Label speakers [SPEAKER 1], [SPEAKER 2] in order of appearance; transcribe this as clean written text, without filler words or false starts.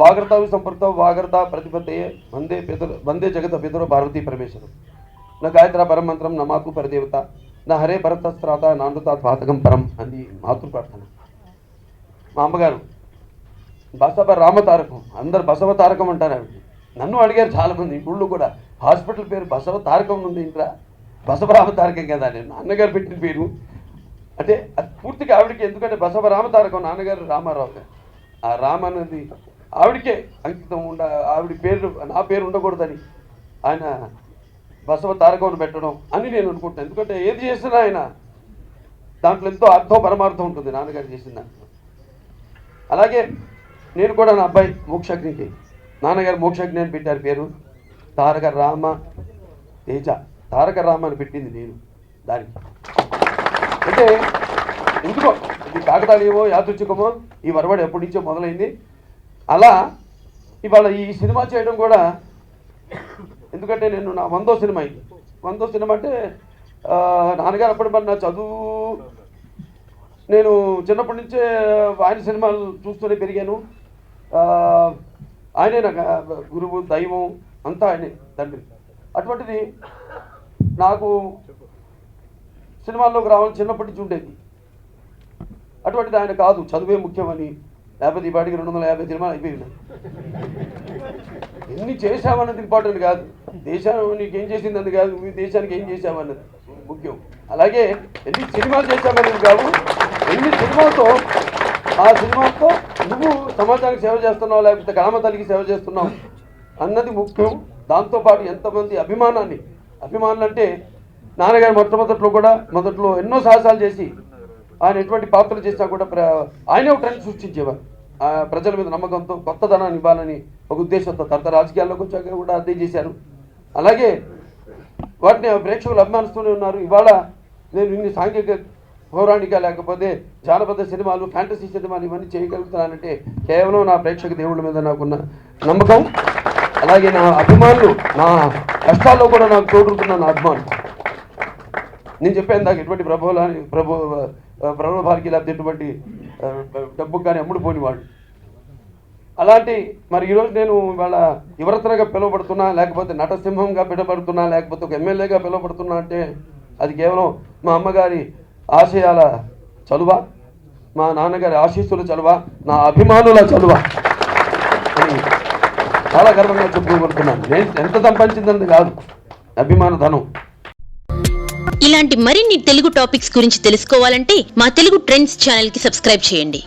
[SPEAKER 1] వాగర్తావి సంపృక్త వాగర్త ప్రతిపత్తే వందే జగత పితరో పార్వతీ పరమేశ్వరం నా గాయత్ర పరమంత్రం నా మాతృ పరిదేవత నా హరే భరతస్త్రాత నాందుతాత్ పాతకం పరం అని మాతృ ప్రార్థన. మా అమ్మగారు బసవ రామతారకం, అందరు బసవ తారకం అంటారు ఆవిడ. నన్ను అడిగారు చాలామంది, ఊళ్ళో కూడా హాస్పిటల్ పేరు బసవ తారకం ఉంది, ఇంట్లో బసవ రామతారకం కదా. నేను నాన్నగారు పెట్టిన పేరు అంటే అది పూర్తిగా ఆవిడకి, ఎందుకంటే బసవ రామతారకం నాన్నగారు రామారావు గారు. ఆ రామ అన్నది ఆవిడకే అంకితం ఆవిడ పేరు నా పేరు ఉండకూడదని ఆయన బసవ తారకం పెట్టడం అని నేను అనుకుంటాను. ఎందుకంటే ఏది చేసినా ఆయన దాంట్లో ఎంతో అర్థం పరమార్థం ఉంటుంది నాన్నగారు చేసిన దాంట్లో. అలాగే నేను కూడా నా అబ్బాయి మోక్షజ్ఞకి నాన్నగారు మోక్షజ్ఞ అని పెట్టారు పేరు. తారక రామ తేజ, తారక రామ అని పెట్టింది నేను దానికి. అంటే ఎందుకో ఇది కాకతాళీయమో యాదృచ్ఛికమో ఈ వరవడి ఎప్పటి నుంచో మొదలైంది. అలా ఇవాళ ఈ సినిమా చేయడం కూడా, ఎందుకంటే నేను నా 100వ సినిమా అయింది. 100వ సినిమా అంటే నాన్నగారు అప్పటి మరి నా చదువు, నేను చిన్నప్పటి నుంచే ఆయన సినిమాలు చూస్తూనే పెరిగాను. ఆయనే నాకు గురువు, దైవం అంతా ఆయనే, తండ్రి. అటువంటిది నాకు సినిమాల్లోకి రావాలని చిన్నప్పటి నుంచి ఉండేది. అటువంటిది ఆయన కాదు చదువే ముఖ్యమని, లేకపోతే ఈ పాటికి 250 సినిమాలు అయిపోయింది. ఎన్ని చేశామన్నది ఇంపార్టెంట్ కాదు, దేశానికి ఏం చేసింది అన్నది కాదు, దేశానికి ఏం చేశామన్నది ముఖ్యం. అలాగే ఎన్ని సినిమాలు చేశామన్నది కాదు, ఎన్ని సినిమాలతో ఆ సినిమాతో నువ్వు సమాజానికి సేవ చేస్తున్నావు లేకపోతే గ్రామ తల్లికి సేవ చేస్తున్నావు అన్నది ముఖ్యం. దాంతోపాటు ఎంతమంది అభిమానులు అంటే నాన్నగారు మొదట్లో ఎన్నో సాహసాలు చేసి ఆయన ఎటువంటి పాత్రలు చేసినా కూడా ఆయనే ఒక ట్రెండ్ సృష్టించేవారు. ప్రజల మీద నమ్మకంతో కొత్తదనాన్ని ఇవ్వాలని ఒక ఉద్దేశంతో తర్వాత రాజకీయాల్లోకి వచ్చాక కూడా అదే చేశారు. అలాగే వాటిని ప్రేక్షకులు అభిమానిస్తూనే ఉన్నారు. ఇవాళ నేను ఇన్ని సాంఘిక పౌరాణిక లేకపోతే జానపద సినిమాలు, ఫ్యాంటసీ సినిమాలు ఇవన్నీ చేయగలుగుతున్నానంటే కేవలం నా ప్రేక్షక దేవుళ్ళ మీద నాకున్న నమ్మకం, అలాగే నా అభిమానులు, నా కష్టాల్లో కూడా నాకు తోడుతున్న నా అభిమానులు. నేను చెప్పాను దాకా ఎటువంటి ప్రలోభాలకి లేకపోతే ఎటువంటి డబ్బుకు కానీ అమ్ముడుపోని వాళ్ళు. అలాంటి మరి ఈరోజు నేను ఇవాళ యువరత్నగా పిలువబడుతున్నా, లేకపోతే నటసింహంగా పిలువబడుతున్నా, లేకపోతే ఒక ఎమ్మెల్యేగా పిలువబడుతున్నా అంటే అది కేవలం మా అమ్మగారి ఆశయాల చలువ, మా నాన్నగారి ఆశీస్సుల చలువ, నా అభిమానుల చలువ అని చాలా గర్వంగా చెప్పుకోబడుతున్నాను. నేను ఎంత సంపాదించిందని కాదు, అభిమాన ధనం.
[SPEAKER 2] ఇలాంటి మరిన్ని తెలుగు టాపిక్స్ గురించి తెలుసుకోవాలంటే మా తెలుగు ట్రెండ్స్ ఛానల్ కి సబ్స్క్రైబ్ చేయండి.